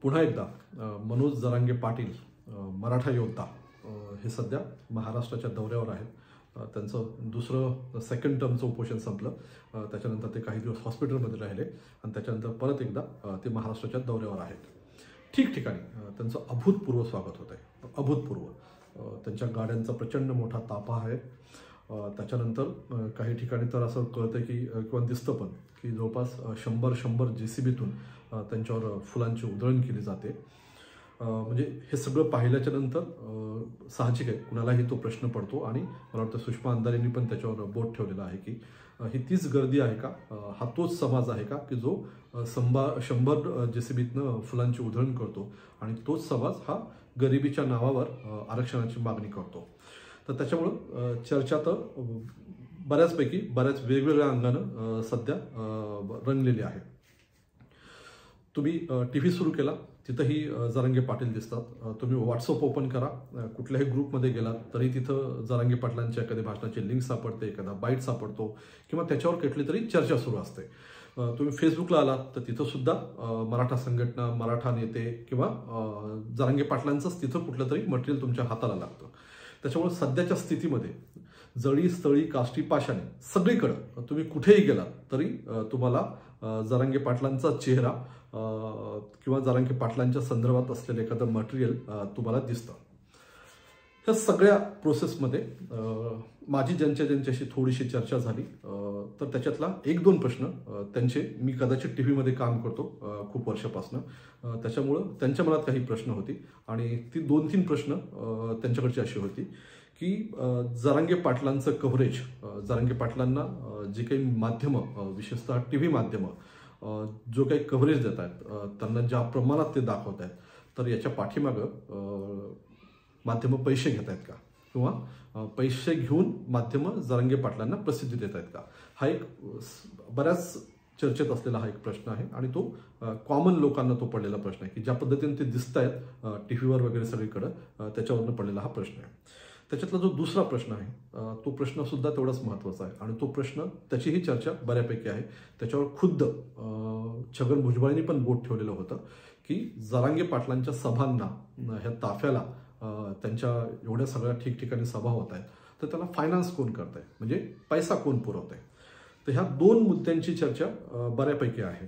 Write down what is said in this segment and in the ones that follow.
पुन्हा एकदा मनोज जरांगे पाटील मराठा योद्धा हे सध्या महाराष्ट्राच्या दौऱ्यावर आहेत। त्यांचं सेकंड टर्मचं उपोषण संपलं। त्याच्यानंतर ते काही दिवस हॉस्पिटलमध्ये राहिले आणि त्याच्यानंतर परत एकदा ते महाराष्ट्राच्या दौऱ्यावर आहेत। ठिकठिकाणी त्यांचं अभूतपूर्व स्वागत होत आहे, अभूतपूर्व। त्यांच्या गाड्यांचा प्रचंड मोठा ताफा आहे। त्याच्यानंतर काही ठिकाणी तर असं कळतं की किंवा दिसतं पण की जवळपास 100 JCBतून त्यांच्यावर फुलांची उधळण केली जाते। म्हणजे हे सगळं पाहिल्याच्या नंतर साहजिक आहे कुणालाही तो प्रश्न पडतो आणि मला वाटतं सुषमा अंधारेंनी पण त्याच्यावर बोट ठेवलेलं आहे की ही तीच गर्दी आहे का, हा तोच समाज आहे का की जो 100 JCBतनं फुलांची उधळण करतो आणि तोच समाज हा गरिबीच्या नावावर आरक्षणाची मागणी करतो। तर त्याच्यामुळं चर्चा तर बऱ्याच वेगवेगळ्या अंगानं सध्या रंगलेली आहे। तुम्ही TV सुरू केला तिथंही जरांगे पाटील दिसतात। तुम्ही व्हॉट्सअप ओपन करा, कुठल्याही ग्रुपमध्ये गेलात तरी तिथं जरांगे पाटलांच्या एखाद्या भाषणाची लिंक सापडते, एखादा बाईट सापडतो किंवा त्याच्यावर कुठली तरी चर्चा सुरू असते। तुम्ही फेसबुकला आलात तर तिथं सुद्धा मराठा संघटना, मराठा नेते किंवा जरांगे पाटलांचंच तिथं कुठलं तरी मटेरियल तुमच्या हाताला लागतं। त्याच्यामुळे सध्याच्या स्थितीमध्ये जळी स्थळी काष्टी पाषाणी सगळीकडं तुम्ही कुठेही गेलात तरी तुम्हाला जरांगे पाटलांचा चेहरा किंवा जरांगे पाटलांच्या संदर्भात असलेलं एखादं मटेरियल तुम्हाला दिसतं। ह्या सगळ्या प्रोसेसमध्ये माझी ज्यांच्याशी थोडीशी चर्चा झाली तर त्याच्यातला 1-2 प्रश्न त्यांचे मी कदाचित TV मध्ये काम करतो खूप वर्षापासून, त्याच्यामुळं त्यांच्या मनात काही प्रश्न होती आणि ती 2-3 प्रश्न त्यांच्याकडची अशी होती की जरांगे पाटलांचं कव्हरेज, जरांगे पाटलांना जे काही माध्यमं विशेषतः TV माध्यमं जो काही कव्हरेज देत आहेत, त्यांना ज्या प्रमाणात ते दाखवत आहेत, तर याच्या पाठीमागं माध्यमं पैसे घेत आहेत का किंवा पैसे घेऊन माध्यमं जरांगे पाटलांना प्रसिद्धी देत आहेत का, हा एक बऱ्याच चर्चेत असलेला हा एक प्रश्न आहे आणि तो कॉमन लोकांना तो पडलेला प्रश्न आहे की ज्या पद्धतीने ते दिसत आहेत TV वर वगैरे सगळीकडं त्याच्यावरनं पडलेला हा प्रश्न आहे। त्याच्यातला जो दुसरा प्रश्न आहे तो प्रश्न सुद्धा तेवढाच महत्त्वाचा आहे आणि तो प्रश्न त्याचीही चर्चा बऱ्यापैकी आहे। त्याच्यावर खुद्द छगन भुजबळांनी पण बोट ठेवलेलं होतं की जरांगे पाटलांच्या सभांना, ह्या ताफ्याला, त्यांच्या एवढ्या सगळ्या ठिकठिकाणी सभा होत आहेत तर त्याला फायनान्स कोण करत आहे, म्हणजे पैसा कोण पुरवत आहे। तर ह्या 2 मुद्द्यांची चर्चा बऱ्यापैकी आहे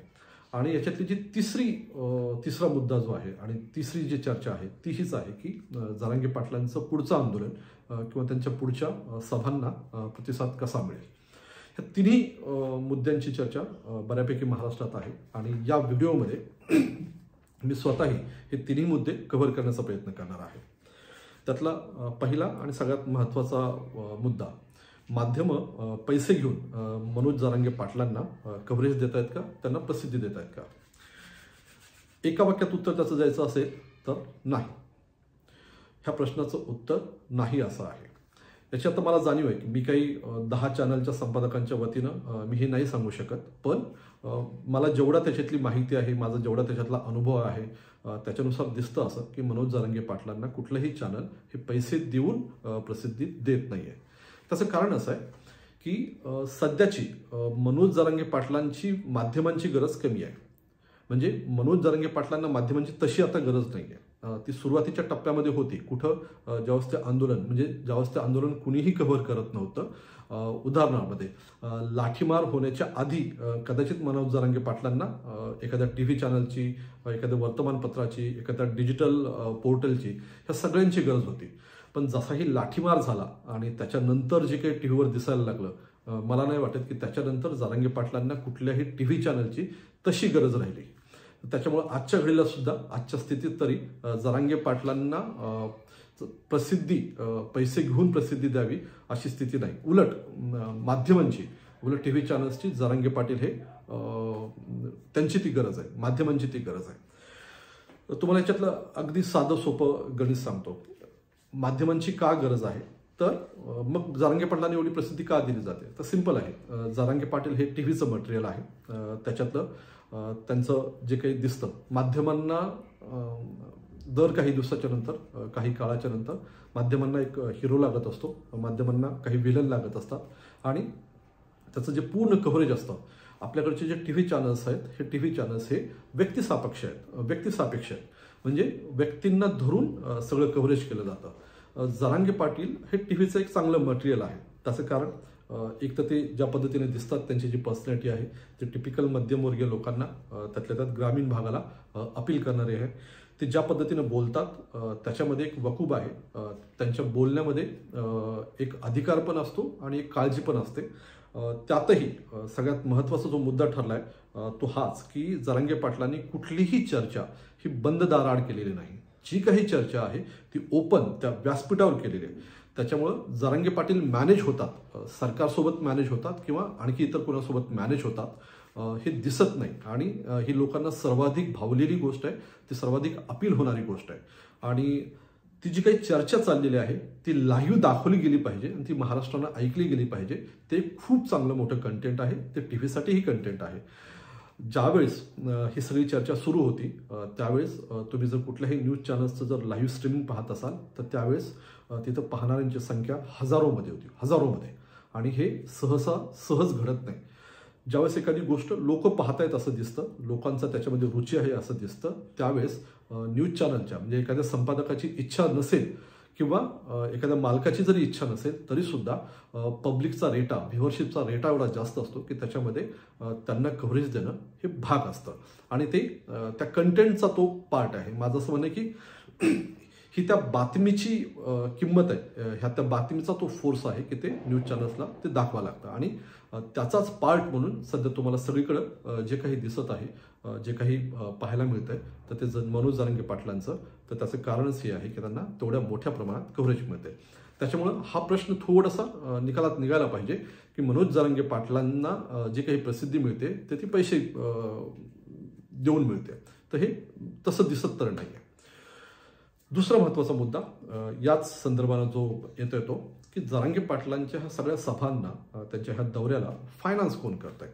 आणि याच्यातली जी तिसरा मुद्दा जो आहे आणि तिसरी जी चर्चा आहे ती हीच आहे की जरांगे पाटलांचं पुढचं आंदोलन किंवा त्यांच्या पुढच्या सभांना प्रतिसाद कसा मिळेल। ह्या तिन्ही मुद्द्यांची चर्चा बऱ्यापैकी महाराष्ट्रात आहे आणि या व्हिडिओमध्ये मी स्वतःही हे तिन्ही मुद्दे कव्हर करण्याचा प्रयत्न करणार आहे। त्यातला पहिला आणि सगळ्यात महत्त्वाचा मुद्दा, माध्यमं पैसे घेऊन मनोज जरांगे पाटलांना कव्हरेज देत आहेत का, त्यांना प्रसिद्धी देत आहेत का। एका वाक्यात उत्तर त्याचं द्यायचं असेल तर नाही। ह्या प्रश्नाचं उत्तर नाही असं आहे। याची आता मला जाणीव आहे की मी काही 10 चॅनलच्या संपादकांच्या वतीनं मी हे नाही सांगू शकत, पण मला जेवढा त्याच्यातली माहिती आहे, माझा जेवढा त्याच्यातला अनुभव आहे त्याच्यानुसार दिसतं असं की मनोज जरांगे पाटलांना कुठलंही चॅनल हे पैसे देऊन प्रसिद्धी देत नाहीये। त्याचं कारण असं आहे की सध्याची मनोज जरांगे पाटलांची माध्यमांची गरज कमी आहे। म्हणजे मनोज जरांगे पाटलांना माध्यमांची तशी आता गरज नाही आहे। ती सुरुवातीच्या टप्प्यामध्ये होती, कुठं ज्यावेळेस ते आंदोलन, म्हणजे ज्यावेळेस ते आंदोलन कुणीही कव्हर करत नव्हतं। उदाहरणामध्ये लाठीमार होण्याच्या आधी कदाचित मनोज जरांगे पाटलांना एखाद्या TV चॅनलची, एखाद्या वर्तमानपत्राची, एखाद्या डिजिटल पोर्टलची, ह्या सगळ्यांची गरज होती। पण जसाही लाठीमार झाला आणि त्याच्यानंतर जे काही TV वर दिसायला लागलं, मला नाही वाटत की त्याच्यानंतर जरांगे पाटलांना कुठल्याही TV चॅनलची तशी गरज राहिली। त्याच्यामुळे आजच्या घडीला सुद्धा, आजच्या स्थितीत तरी जरांगे पाटलांना प्रसिद्धी, पैसे घेऊन प्रसिद्धी द्यावी अशी स्थिती नाही। उलट माध्यमांची, उलट TV चॅनल्सची जरांगे पाटील हे त्यांची ती गरज आहे, माध्यमांची ती गरज आहे। तुम्हाला याच्यातलं अगदी साधं सोपं गणित सांगतो। माध्यमांची का गरज आहे तर मग जरांगे पाटलांना एवढी प्रसिद्धी का दिली जाते, तर सिंपल आहे। जरांगे पाटील हे TVचं मटेरियल आहे। त्याच्यातलं त्यांचं जे काही दिसतं माध्यमांना, दर काही दिवसाच्या नंतर, काही काळाच्या नंतर माध्यमांना एक हिरो लागत असतो, माध्यमांना काही विलन लागत असतात आणि त्याचं जे पूर्ण कव्हरेज असतं आपल्याकडचे जे टीव्ही चॅनल्स आहेत हे टीव्ही चॅनल्स हे व्यक्तिसापेक्ष आहेत म्हणजे व्यक्तींना धरून सगळं कव्हरेज केलं जातं. जरांगे पाटील हे टीव्हीचं एक चांगलं मटेरियल आहे. त्याचं कारण एक तर ते ज्या पद्धतीने दिसतात, त्यांची जी पर्सनॅलिटी आहे ते टिपिकल मध्यमवर्गीय लोकांना, त्यातल्या त्यात ग्रामीण भागाला अपील करणारे आहे. ते ज्या पद्धतीने बोलतात त्याच्यामध्ये एक वकूब आहे. त्यांच्या बोलण्यामध्ये एक अधिकार पण असतो आणि एक काळजी पण असते. त्यातही सगळ्यात महत्त्वाचा जो मुद्दा ठरलाय तो हाच की जरांगे पाटलांनी कुठलीही चर्चा ही बंद दाराआड केलेली नाही. जी काही चर्चा आहे ती ओपन त्या व्यासपीठावर केलेली आहे. त्याच्यामुळं जरांगे पाटील मॅनेज होतात, सरकारसोबत मॅनेज होतात किंवा आणखी इतर कोणासोबत मॅनेज होतात हे दिसत नाही. आणि ही लोकांना सर्वाधिक भावलेली गोष्ट आहे, ती सर्वाधिक अपील होणारी गोष्ट आहे. आणि ती जी काही चर्चा चाललेली आहे ती लाईव्ह दाखवली गेली पाहिजे आणि ती महाराष्ट्रानं ऐकली गेली पाहिजे. ते खूप चांगलं मोठं कंटेंट आहे, ते टीव्हीसाठीही कंटेंट आहे. ज्यावेळेस ही सगळी चर्चा सुरू होती त्यावेळेस तुम्ही जर कुठल्याही न्यूज चॅनल्सचं जर लाईव्ह स्ट्रीमिंग पाहत असाल तर त्यावेळेस तिथं पाहणाऱ्यांची संख्या हजारोमध्ये होती, हजारोमध्ये. आणि हे सहज घडत नाही. ज्यावेळेस एखादी गोष्ट लोक पाहतायत असं दिसतं, लोकांचा त्याच्यामध्ये रुची आहे असं दिसतं, त्यावेळेस न्यूज चॅनलच्या म्हणजे एखाद्या संपादकाची इच्छा नसेल किंवा एखाद्या मालकाची जरी इच्छा नसेल तरी सुद्धा पब्लिकचा रेटा, व्ह्युअरशिपचा रेटा एवढा जास्त असतो की त्याच्यामध्ये त्यांना कव्हरेज देणं हे भाग असतं. आणि ते त्या कंटेंटचा तो पार्ट आहे. माझं असं म्हणणं आहे की ही त्या बातमीची किंमत आहे, ह्या त्या बातमीचा तो फोर्स आहे की ते न्यूज चॅनल्सला ते दाखवा लागतं. आणि त्याचाच पार्ट म्हणून सध्या तुम्हाला सगळीकडं जे काही दिसत आहे, जे काही पाहायला मिळत आहे तर ते मनोज जरांगे पाटलांचं, तर त्याचं कारणच हे आहे की त्यांना तेवढ्या मोठ्या प्रमाणात कव्हरेज मिळते. त्याच्यामुळं हा प्रश्न थोडासा निकालात निघायला पाहिजे की मनोज जरांगे पाटलांना जे काही प्रसिद्धी मिळते ते ती पैसे देऊन मिळते, तर हे तसं दिसत तर नाही आहे. दुसरा महत्त्वाचा मुद्दा याच संदर्भानं जो येतोय तो की जरांगे पाटलांच्या ह्या सगळ्या सभांना, त्यांच्या ह्या दौऱ्याला फायनान्स कोण करत आहे.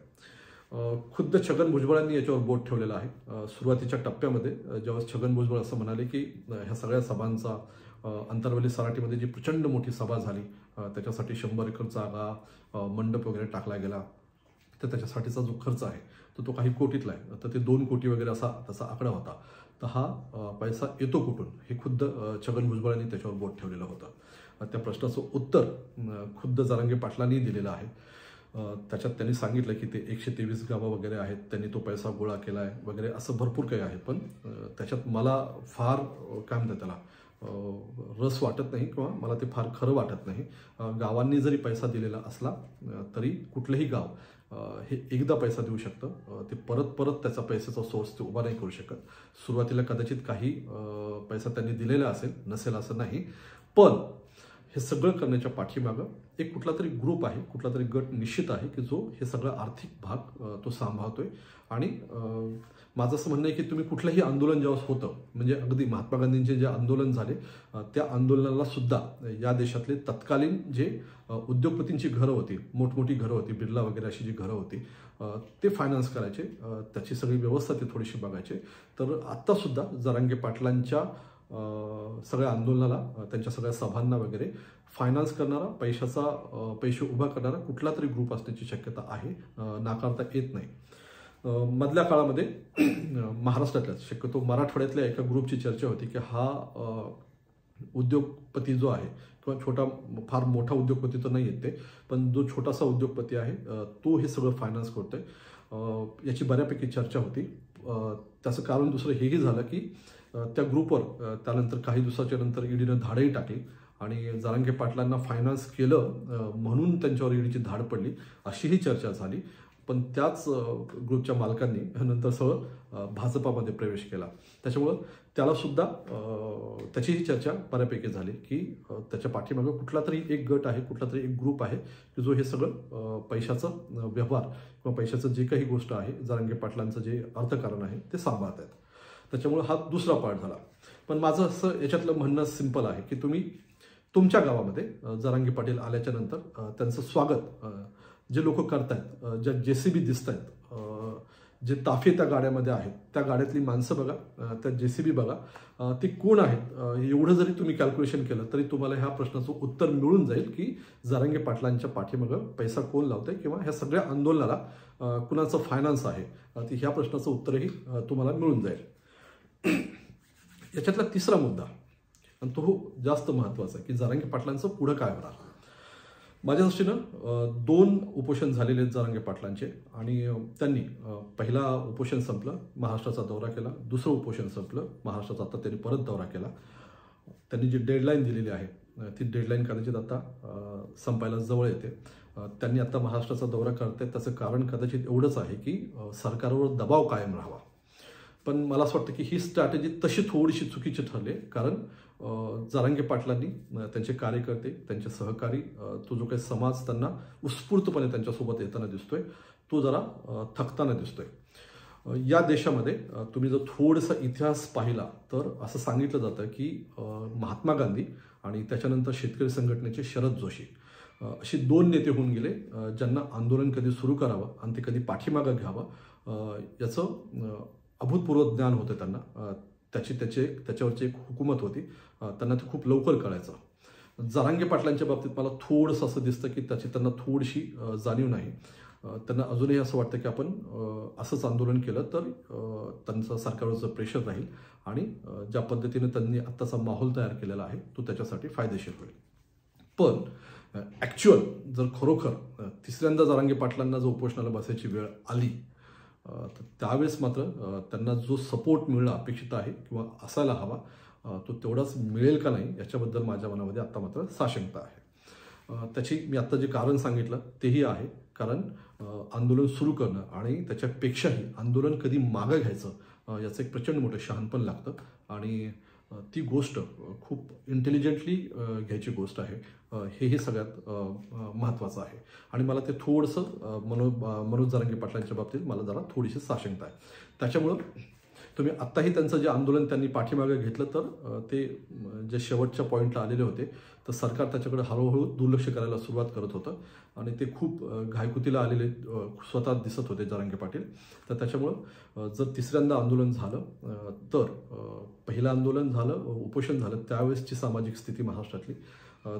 खुद्द छगन भुजबळांनी याच्यावर बोट ठेवलेलं आहे. सुरुवातीच्या टप्प्यामध्ये जेव्हा छगन भुजबळ असं म्हणाले की ह्या सगळ्या सभांचा अंतरवली सराटीमध्ये जी प्रचंड मोठी सभा झाली त्याच्यासाठी 100 एकर जागा, मंडप वगैरे टाकला गेला, तर त्याच्यासाठीचा जो खर्च आहे तर तो काही कोटीतला आहे, तर ते 2 कोटी वगैरे असा त्याचा आकडा होता. तर हा पैसा येतो कुठून हे खुद्द छगन भुजबळांनी त्याच्यावर बोट ठेवलेलं होतं. त्या प्रश्नाचं उत्तर खुद्द जरांगे पाटलांनी दिलेलं आहे. त्याच्यात त्यांनी सांगितलं की ते 123 गावं वगैरे आहेत, त्यांनी तो पैसा गोळा केला आहे वगैरे, असं भरपूर काही आहे. पण त्याच्यात मला फार काय म्हणतात त्याला रस वाटत नाही किंवा मला ते फार खरं वाटत नाही. गावांनी जरी पैसा दिलेला असला तरी कुठलंही गाव हे एकदा पैसा देऊ शकतं, ते परत त्याचा पैशाचा सोर्स ते उभा नाही करू शकत. सुरुवातीला कदाचित काही पैसा त्यांनी दिलेला नसेल असं नाही, पण हे सगळं करण्याच्या पाठीमागं एक कुठला तरी ग्रुप आहे, कुठला तरी गट निश्चित आहे की जो हे सगळं आर्थिक भाग तो सांभाळतोय. आणि माझं असं म्हणणं आहे की तुम्ही कुठलंही आंदोलन जेव्हा होतं, म्हणजे अगदी महात्मा गांधींचे जे आंदोलन झाले त्या आंदोलनाला सुद्धा या देशातले तत्कालीन जे उद्योगपतींची घरं होती, मोठमोठी घरं होती, बिर्ला वगैरे अशी जी घरं होती, ते फायनान्स करायचे, त्याची सगळी व्यवस्था ते थोडीशी बघायचे. तर आत्तासुद्धा जरांगे पाटलांच्या सगळ्या आंदोलनाला, त्यांच्या सगळ्या सभांना वगैरे फायनान्स करणारा, पैसे उभा करणारा कुठला तरी ग्रुप असण्याची शक्यता आहे, नाकारता येत नाही. मधल्या काळामध्ये महाराष्ट्रातल्या शक्यतो मराठवाड्यातल्या एका ग्रुपची चर्चा होती की हा उद्योगपती जो आहे किंवा फार मोठा उद्योगपती तर नाही आहेत ते, पण जो छोटासा उद्योगपती आहे तो हे सगळं फायनान्स करतोय, याची बऱ्यापैकी चर्चा होती. त्याचं कारण दुसरं हेही झालं की त्या ग्रुपवर त्यानंतर काही दिवसाच्या नंतर ईडीनं धाडही टाकली आणि जरांगे पाटलांना फायनान्स केलं म्हणून त्यांच्यावर ईडीची धाड पडली अशीही चर्चा झाली. पण त्याच ग्रुपच्या मालकांनी नंतर सगळं भाजपामध्ये प्रवेश केला. त्याच्यामुळं त्याला सुद्धा त्याचीही चर्चा बऱ्यापैकी झाली की त्याच्या पाठीमागं कुठला तरी एक गट आहे, कुठला तरी एक ग्रुप आहे की जो हे सगळं पैशाचं व्यवहार किंवा पैशाचं जे काही गोष्ट आहे, जरांगे पाटलांचं जे अर्थकारण आहे ते सांभाळत आहेत. त्याच्यामुळं हा दुसरा पार्ट झाला. पण माझं असं याच्यातलं म्हणणं सिंपल आहे की तुम्ही तुमच्या गावामध्ये जरांगे पाटील आल्याच्या नंतर त्यांचं स्वागत जे लोक करतायत, ज्या JCB दिसत आहेत, जे ताफे त्या गाड्यामध्ये आहेत, त्या गाड्यातली माणसं बघा, त्या JCB बघा, ते कोण आहेत, एवढं जरी तुम्ही कॅल्क्युलेशन केलं तरी तुम्हाला ह्या प्रश्नाचं उत्तर मिळून जाईल की जरांगे पाटलांच्या पाठीमागं पैसा कोण लावतंय किंवा ह्या सगळ्या आंदोलनाला कुणाचं फायनान्स आहे, ह्या प्रश्नाचं उत्तरही तुम्हाला मिळून जाईल. याच्यातला तिसरा मुद्दा, आणि तो जास्त महत्त्वाचा आहे, की जरांगे पाटलांचं पुढं काय होणार. माझ्या दृष्टीनं 2 उपोषण झालेले आहेत जरांगे पाटलांचे, आणि त्यांनी पहिला उपोषण संपलं, महाराष्ट्राचा दौरा केला. दुसरं उपोषण संपलं, महाराष्ट्राचा आता त्यांनी परत दौरा केला. त्यांनी जी डेडलाईन दिलेली आहे ती डेडलाईन कदाचित आता संपायला जवळ येते. त्यांनी आता महाराष्ट्राचा दौरा करतायत, त्याचं कारण कदाचित एवढंच आहे की सरकारवर दबाव कायम राहावा. पण मला असं वाटतं की ही स्ट्रॅटेजी तशी थोडीशी चुकीची ठरली, कारण जरांगे पाटलांनी त्यांचे कार्यकर्ते, त्यांचे सहकारी, तो जो काही समाज त्यांना उत्स्फूर्तपणे त्यांच्यासोबत येताना दिसतोय, तो जरा थकताना दिसतोय. या देशामध्ये तुम्ही जर थोडासा इतिहास पाहिला तर असं सांगितलं जातं की महात्मा गांधी आणि त्याच्यानंतर शेतकरी संघटनेचे शरद जोशी अशी 2 नेते होऊन गेले, ज्यांना आंदोलन कधी सुरू करावं आणि ते कधी पाठीमागं घ्यावं याचं अभूतपूर्व ज्ञान होतं त्यांना. त्याच्यावरची एक हुकूमत होती, त्यांना ते खूप लवकर कळायचं. जरांगे पाटलांच्या बाबतीत मला थोडंसं असं दिसतं की त्यांना थोडीशी जाणीव नाही. त्यांना अजूनही असं वाटतं की आपण असंच आंदोलन केलं तर त्यांचं सरकारवरचं प्रेशर राहील आणि ज्या पद्धतीने त्यांनी आत्ताचा माहोल तयार केलेला आहे तो त्याच्यासाठी फायदेशीर होईल. पण ॲक्च्युअल जर खरोखर तिसऱ्यांदा जरांगे पाटलांना जर उपोषणाला बसायची वेळ आली तर त्यावेळेस मात्र त्यांना जो सपोर्ट मिळणं अपेक्षित आहे किंवा असायला हवा तो तेवढाच मिळेल का नाही याच्याबद्दल माझ्या मनामध्ये आत्ता मात्र साशंकता आहे. त्याची मी आत्ता जे कारण सांगितलं तेही आहे, कारण आंदोलन सुरू करणं आणि त्याच्यापेक्षाही आंदोलन कधी मागं घ्यायचं याचं एक प्रचंड मोठं शहाणपण लागतं, आणि ती गोष्ट खूप इंटेलिजंटली घ्यायची गोष्ट आहे, हेही सगळ्यात महत्त्वाचं आहे. आणि मला ते थोडंसं मनोज जरांगे पाटलांच्या बाबतीत मला जरा थोडीशी साशंकता आहे. त्याच्यामुळं तुम्ही आत्ताही त्यांचं जे आंदोलन त्यांनी पाठीमागे घेतलं तर ते जे शेवटच्या पॉईंटला आलेले होते तर सरकार त्याच्याकडे हळूहळू दुर्लक्ष करायला सुरुवात करत होतं, आणि ते खूप घायकुतीला आलेले स्वतः दिसत होते जरांगे पाटील. तर त्याच्यामुळं जर तिसऱ्यांदा आंदोलन झालं तर पहिलं आंदोलन झालं, उपोषण झालं त्यावेळेसची सामाजिक स्थिती महाराष्ट्रातली,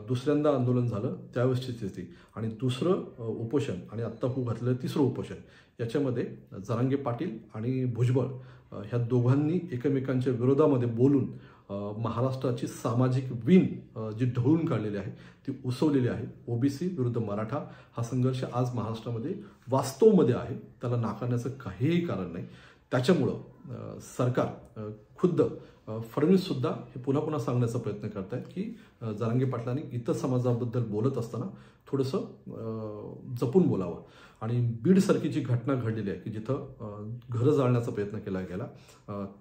दुसऱ्यांदा आंदोलन झालं त्यावेळेसची स्थिती, आणि दुसरं उपोषण आणि आत्ता होऊ घातलेलं तिसरं उपोषण, याच्यामध्ये जरांगे पाटील आणि भुजबळ ह्या दोघांनी एकमेकांच्या विरोधामध्ये बोलून महाराष्ट्राची सामाजिक वीण जी ढवळून काढलेली आहे ती उसवलेली आहे. ओबीसी विरुद्ध मराठा हा संघर्ष आज महाराष्ट्रामध्ये वास्तवमध्ये आहे, त्याला नाकारण्याचं काहीही कारण नाही. त्याच्यामुळं सरकार खुद्द फडणवीससुद्धा हे पुन्हा पुन्हा सांगण्याचा प्रयत्न करत आहेत की जरांगे पाटलांनी इतर समाजाबद्दल बोलत असताना थोडंसं जपून बोलावं. आणि बीडसारखी जी घटना घडलेली आहे की जिथं घरं जाळण्याचा प्रयत्न केला गेला,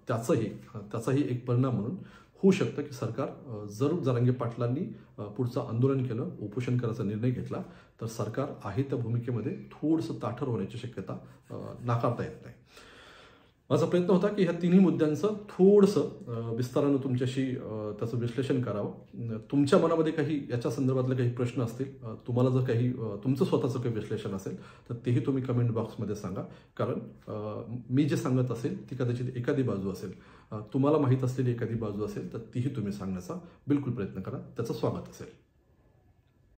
त्याचाही एक परिणाम म्हणून होऊ शकतं की सरकार जर जरांगे पाटलांनी पुढचं आंदोलन केलं, उपोषण करायचा निर्णय घेतला तर सरकार आहे त्या भूमिकेमध्ये थोडंसं ताठर होण्याची शक्यता नाकारता येत नाही. माझा प्रयत्न होता की ह्या तिन्ही मुद्द्यांचं थोडंसं विस्तारानं तुमच्याशी त्याचं विश्लेषण करावं. तुमच्या मनामध्ये काही याच्या संदर्भातले काही प्रश्न असतील, तुम्हाला जर काही तुमचं स्वतःचं काही विश्लेषण असेल तर तेही तुम्ही कमेंट बॉक्समध्ये सांगा, कारण मी जे सांगत असेल ती कदाचित एखादी बाजू असेल, तुम्हाला माहीत असलेली एखादी बाजू असेल तर तीही तुम्ही सांगण्याचा बिलकुल प्रयत्न करा, त्याचं स्वागत असेल.